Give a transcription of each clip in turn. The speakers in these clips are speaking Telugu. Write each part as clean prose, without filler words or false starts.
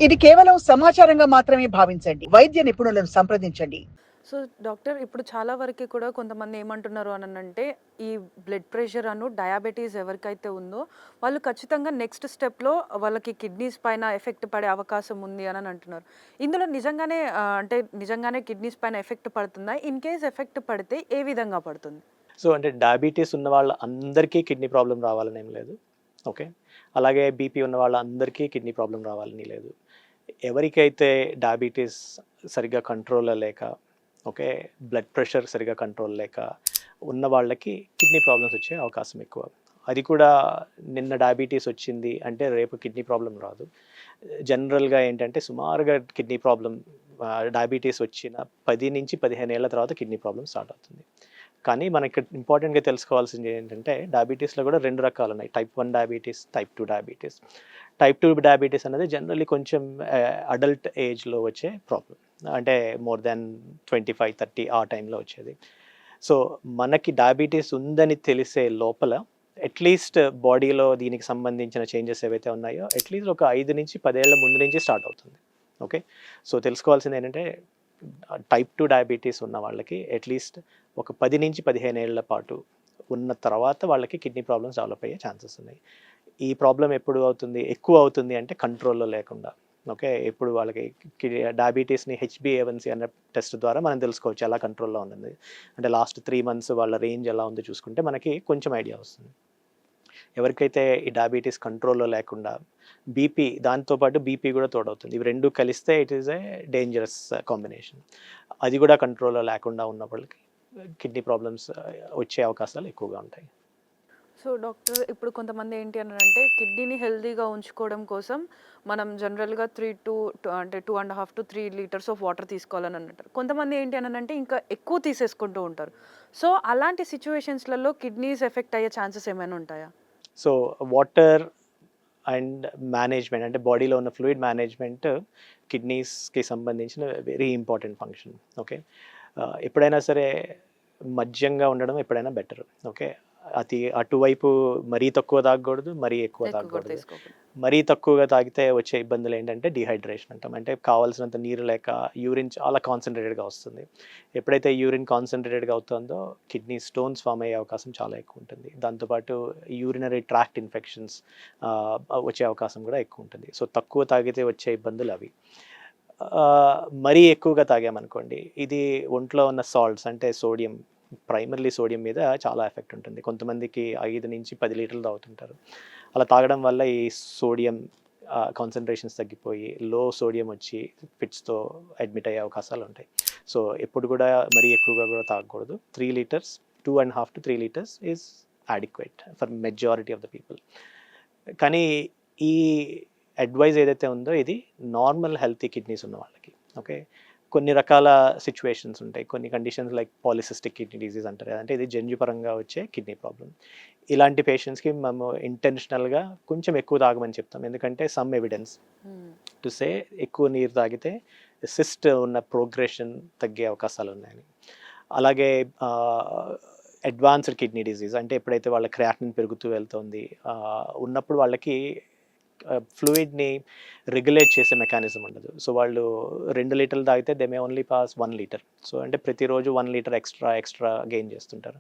ఇది కేవలం సమాచారంగా మాత్రమే భావించండి. వైద్య నిపుణులను సంప్రదించండి. సో, డాక్టర్ ఇప్పుడు చాలా వరకి కూడా కొంతమంది ఏమంటున్నారు అనంటే, ఈ బ్లడ్ ప్రెషర్ డయాబెటీస్ ఎవరికైతే ఉందో, వాళ్ళు ఖచ్చితంగా నెక్స్ట్ స్టెప్‌లో వాళ్ళకి కిడ్నీస్ పైన ఎఫెక్ట్ పడే అవకాశం ఉంది అని అంటున్నారు. ఇందులో నిజంగానే అంటే నిజంగానే కిడ్నీస్ పైన ఎఫెక్ట్ పడుతుందా? ఇన్ కేస్ ఎఫెక్ట్ పడితే ఏ విధంగా పడుతుంది? సో, అంటే డయాబెటీస్ ఉన్న వాళ్ళ అందరికీ కిడ్నీ ప్రాబ్లమ్ రావాలని ఏం లేదు. ఓకే. అలాగే బీపీ ఉన్న వాళ్ళందరికీ కిడ్నీ ప్రాబ్లమ్ రావాలని లేదు. ఎవరికైతే డయాబెటీస్ సరిగ్గా కంట్రోల్‌లో లేక, ఓకే, బ్లడ్ ప్రెషర్ సరిగ్గా కంట్రోల్ లేక ఉన్న వాళ్ళకి కిడ్నీ ప్రాబ్లమ్స్ వచ్చే అవకాశం ఎక్కువ. అది కూడా నిన్న డయాబెటీస్ వచ్చింది అంటే రేపు కిడ్నీ ప్రాబ్లమ్ రాదు. జనరల్‌గా ఏంటంటే సుమారుగా కిడ్నీ ప్రాబ్లమ్ డయాబెటీస్ వచ్చిన 10-15 ఏళ్ల తర్వాత కిడ్నీ ప్రాబ్లమ్ స్టార్ట్ అవుతుంది. కానీ మనకి ఇంపార్టెంట్‌గా తెలుసుకోవాల్సింది ఏంటంటే డయాబెటీస్‌లో కూడా 2 రకాలున్నాయి. Type 1 diabetes, type 2 diabetes. Type 2 diabetes అనేది జనరల్లీ కొంచెం అడల్ట్ ఏజ్‌లో వచ్చే ప్రాబ్లమ్. అంటే మోర్ దాన్ 25, 30 ఆ టైంలో వచ్చేది. సో, మనకి డయాబెటీస్ ఉందని తెలిసే లోపల అట్‌లీస్ట్ బాడీలో దీనికి సంబంధించిన చేంజెస్ ఏవైతే ఉన్నాయో అట్‌లీస్ట్ ఒక 5-10 ఏళ్ల ముందు నుంచి స్టార్ట్ అవుతుంది. ఓకే. సో, తెలుసుకోవాల్సింది ఏంటంటే టైప్ 2 డయాబెటీస్ ఉన్న వాళ్ళకి అట్‌లీస్ట్ ఒక 10-15 ఏళ్ల పాటు ఉన్న తర్వాత వాళ్ళకి కిడ్నీ ప్రాబ్లమ్స్ డెవలప్ అయ్యే ఛాన్సెస్ ఉన్నాయి. ఈ ప్రాబ్లమ్ ఎప్పుడు అవుతుంది, ఎక్కువ అవుతుంది అంటే కంట్రోల్‌లో లేకుండా. ఓకే. ఇప్పుడు వాళ్ళకి డయాబెటీస్‌ని హెచ్‌బీఏవన్సీ అనే టెస్ట్ ద్వారా మనం తెలుసుకోవచ్చు ఎలా కంట్రోల్‌లో ఉన్నది. అంటే లాస్ట్ 3 మంత్స్ వాళ్ళ రేంజ్ ఎలా ఉందో చూసుకుంటే మనకి కొంచెం ఐడియా వస్తుంది. ఎవరికైతే ఈ డయాబెటీస్ కంట్రోల్‌లో లేకుండా దాంతో పాటు బీపీ కూడా తోడవుతుంది. ఇవి 2 కలిస్తే it is a dangerous combination. అది కూడా కంట్రోల్‌లో లేకుండా ఉన్న వాళ్ళకి కిడ్నీ ప్రాబ్లమ్స్ వచ్చే అవకాశాలు ఎక్కువగా ఉంటాయి. సో, డాక్టర్ ఇప్పుడు కొంతమంది ఏంటి అనంటే కిడ్నీని హెల్తీగా ఉంచుకోవడం కోసం మనం జనరల్‌గా 2.5-3 లీటర్స్ ఆఫ్ వాటర్ తీసుకోవాలని అంటారు. కొంతమంది ఏంటి అనంటే ఇంకా ఎక్కువ తీసేసుకుంటూ ఉంటారు. సో, అలాంటి సిట్యుయేషన్స్‌లలో కిడ్నీస్ ఎఫెక్ట్ అయ్యే ఛాన్సెస్ ఏమైనా ఉంటాయా? సో, వాటర్ అండ్ మేనేజ్‌మెంట్ అంటే బాడీలో ఉన్న ఫ్లూయిడ్ మేనేజ్‌మెంట్ కిడ్నీస్‌కి సంబంధించిన వెరీ ఇంపార్టెంట్ ఫంక్షన్. ఓకే. ఎప్పుడైనా సరే మధ్యంగా ఉండడం ఎప్పుడైనా బెటర్. ఓకే. అటువైపు మరీ తక్కువ తాగకూడదు, మరీ ఎక్కువ ఎక్కువ కూడా తాగకూడదు. తీసుకోకూడదు. మరీ తక్కువగా తాగితే వచ్చే ఇబ్బందులేంటంటే డీహైడ్రేషన్ అంటాం. అంటే కావాల్సినంత నీరు లేక యూరిన్ చాలా కాన్సంట్రేటెడ్‌గా వస్తుంది. ఎప్పుడైతే యూరిన్ కాన్సంట్రేటెడ్‌గా అవుతుందో కిడ్నీ స్టోన్స్ ఫార్మ్ అయ్యే అవకాశం చాలా ఎక్కువ ఉంటుంది. దాంతో పాటు యూరినరీ ట్రాక్ట్ ఇన్ఫెక్షన్స్ వచ్చే అవకాశం కూడా ఎక్కువ ఉంటుంది. సో, తక్కువ తాగితే వచ్చే ఇబ్బందులు అవి. మరీ ఎక్కువగా తాగామనుకోండి, ఇది ఒంట్లో ఉన్న సాల్ట్స్ అంటే ప్రైమర్లీ సోడియం మీద చాలా ఎఫెక్ట్ ఉంటుంది. కొంతమందికి 5-10 లీటర్లు తాగుతుంటారు. అలా తాగడం వల్ల ఈ సోడియం కాన్సంట్రేషన్స్ తగ్గిపోయి లో సోడియం వచ్చి ఫిట్స్‌తో అడ్మిట్ అయ్యే అవకాశాలు ఉంటాయి. సో, ఎప్పుడు కూడా మరీ ఎక్కువగా కూడా తాగకూడదు. 3 litres, 2.5-3 litres is adequate for majority of the people. కానీ ఈ అడ్వైస్ ఏదైతే ఉందో ఇది నార్మల్ హెల్తీ కిడ్నీస్ ఉన్న వాళ్ళకి. ఓకే. కొన్ని రకాల సిట్యుయేషన్స్ ఉంటాయి. కొన్ని conditions like polycystic kidney disease అంటారు. అంటే ఇది జన్యుపరంగా వచ్చే కిడ్నీ ప్రాబ్లమ్. ఇలాంటి పేషెంట్స్‌కి మేము ఇంటెన్షనల్‌గా కొంచెం ఎక్కువ తాగమని చెప్తాం. ఎందుకంటే సమ్ ఎవిడెన్స్ హ్మ్. టు సే ఎక్కువ నీరు తాగితే సిస్ట్ ఉన్న ప్రోగ్రెషన్ తగ్గే అవకాశాలు ఉన్నాయని. అలాగే అడ్వాన్స్డ్ కిడ్నీ డిసీజ్ అంటే ఎప్పుడైతే వాళ్ళ క్రియాటినిన్ పెరుగుతూ వెళ్తుంది ఉన్నప్పుడు వాళ్ళకి ఫ్లూయిడ్‌ని రెగ్యులేట్ చేసే మెకానిజం ఉండదు. సో, వాళ్ళు 2 లీటర్లు తాగితే they may only pass 1 litre. So, అంటే ప్రతిరోజు 1 లీటర్ ఎక్స్ట్రా గెయిన్ చేస్తుంటారు.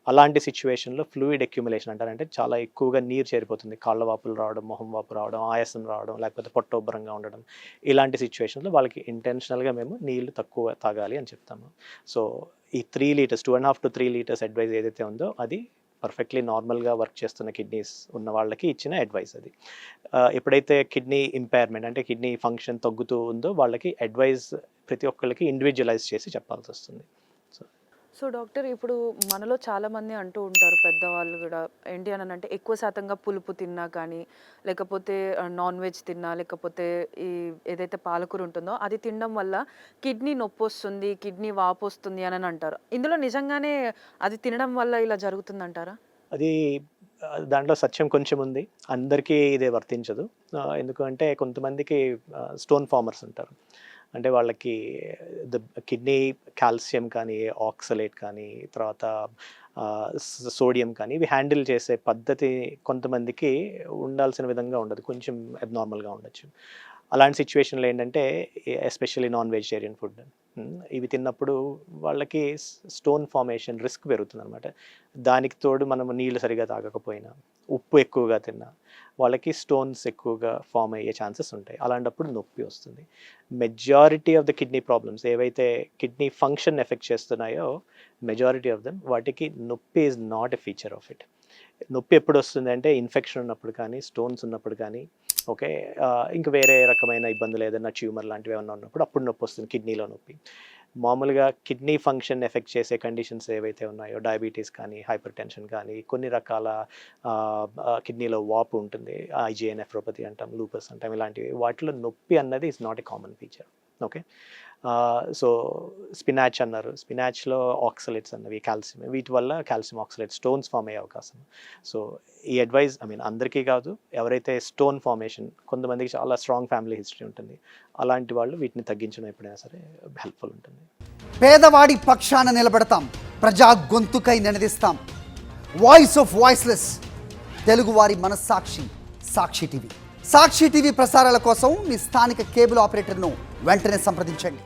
అలాంటి సిట్యుయేషన్‌లో ఫ్లూయిడ్ అక్యుములేషన్ అంటారు. అంటే చాలా ఎక్కువగా నీరు చేరిపోతుంది. కాళ్ళ వాపులు రావడం, మొహం వాపు రావడం, ఆయాసం రావడం, లేకపోతే పొట్టొబ్బరంగా ఉండడం. ఇలాంటి సిట్యుయేషన్‌లో వాళ్ళకి ఇంటెన్షనల్‌గా మేము నీళ్లు తక్కువ తాగాలి అని చెప్తాము. సో, ఈ 3 లీటర్స్ 2.5-3 లీటర్స్ అడ్వైస్ ఏదైతే ఉందో అది పర్ఫెక్ట్‌లీ నార్మల్‌గా వర్క్ చేస్తున్న కిడ్నీస్ ఉన్న వాళ్ళకి ఇచ్చిన అడ్వైస్ అది. ఎప్పుడైతే కిడ్నీ ఇంపైర్‌మెంట్ అంటే కిడ్నీ ఫంక్షన్ తగ్గుతూ ఉందో వాళ్ళకి అడ్వైస్ ప్రతి ఒక్కళ్ళకి ఇండివిడ్యువలైజ్ చేసి చెప్పాల్సొస్తుంది. సో, సో, డాక్టర్ ఇప్పుడు మనలో చాలామంది అంటూ ఉంటారు పెద్దవాళ్ళు గూడా. ఏంటి అనంటే ఎక్కువ శాతంగా పులుపు తిన్నా కానీ, లేకపోతే నాన్ వెజ్ తిన్నా, లేకపోతే ఈ ఏదైతే పాలకూర ఉంటుందో అది తినడం వల్ల కిడ్నీ నొప్పొస్తుంది, కిడ్నీ వాపొస్తుంది అనని అంటారు. ఇందులో నిజంగానే అది తినడం వల్ల ఇలా జరుగుతుందంటారా? అది దాంట్లో సత్యం కొంచెం ఉంది. అందరికీ ఇదే వర్తించదు. ఎందుకు అంటే కొంతమందికి స్టోన్ ఫార్మర్స్ ఉంటారు. అంటే వాళ్ళకి ద కిడ్నీ కాల్షియం కానీ, ఆక్సలేట్ కానీ, తర్వాత సోడియం కానీ ఇవి హ్యాండిల్ చేసే పద్ధతి కొంతమందికి ఉండాల్సిన విధంగా ఉండదు. కొంచెం అబ్నార్మల్‌గా ఉండొచ్చు. అలాంటి సిచ్యువేషన్లో ఏంటంటే ఎస్పెషల్లీ నాన్ వెజిటేరియన్ ఫుడ్ ఇవి తిన్నప్పుడు వాళ్ళకి స్టోన్ ఫార్మేషన్ రిస్క్ పెరుగుతుంది అనమాట. దానికి తోడు మనం నీళ్ళు సరిగా తాగకపోయినా, ఉప్పు ఎక్కువగా తిన్నా వాళ్ళకి స్టోన్స్ ఎక్కువగా ఫామ్ అయ్యే ఛాన్సెస్ ఉంటాయి. అలాంటప్పుడు నొప్పి వస్తుంది. Majority of the kidney problems ఏవైతే కిడ్నీ ఫంక్షన్ ఎఫెక్ట్ చేస్తున్నాయో మెజారిటీ ఆఫ్ దెమ్ వాటికి నొప్పి is not a feature of it. నొప్పి ఎప్పుడు వస్తుంది అంటే ఇన్ఫెక్షన్ ఉన్నప్పుడు కానీ, స్టోన్స్ ఉన్నప్పుడు కానీ, ఓకే, ఇంక వేరే రకమైన ఇబ్బందులు ఏదైనా ట్యూమర్ లాంటివి ఏమైనా ఉన్నప్పుడు అప్పుడు నొప్పి వస్తుంది, కిడ్నీలో నొప్పి. మామూలుగా కిడ్నీ ఫంక్షన్ ఎఫెక్ట్ చేసే కండిషన్స్ ఏవైతే ఉన్నాయో డయాబెటీస్ కానీ, హైపర్ టెన్షన్ కానీ, కొన్ని రకాల కిడ్నీలో వాపు ఉంటుంది, ఐజిఐ నెఫ్రోపతి అంటాం, లూపస్ అంటాం, ఇలాంటివి వాటిలో నొప్పి అన్నది is not a common feature. Okay, so spinach అన్నారు, స్పినాచ్లో ఆక్సలేట్స్ అన్నవి కాల్షియం, వీటి వల్ల కాల్షియం ఆక్సలేట్ స్టోన్స్ ఫామ్ అయ్యే అవకాశం. సో ఈ అడ్వైజ్ అందరికీ కాదు, ఎవరైతే స్టోన్ ఫార్మేషన్, కొంతమందికి చాలా స్ట్రాంగ్ ఫ్యామిలీ హిస్టరీ ఉంటుంది, అలాంటి వాళ్ళు వీటిని తగ్గించడం ఎప్పుడైనా సరే హెల్ప్ఫుల్ ఉంటుంది. పేదవాడి పక్షాన నిలబడతాం, ప్రజా గొంతుకై నినదిస్తాం. వాయిస్ ఆఫ్ వాయిస్లెస్, తెలుగువారి మనస్సాక్షి, సాక్షి టీవీ. సాక్షి టీవీ ప్రసారాల కోసం మీ స్థానిక కేబుల్ ఆపరేటర్ను వెంటనే సంప్రదించండి.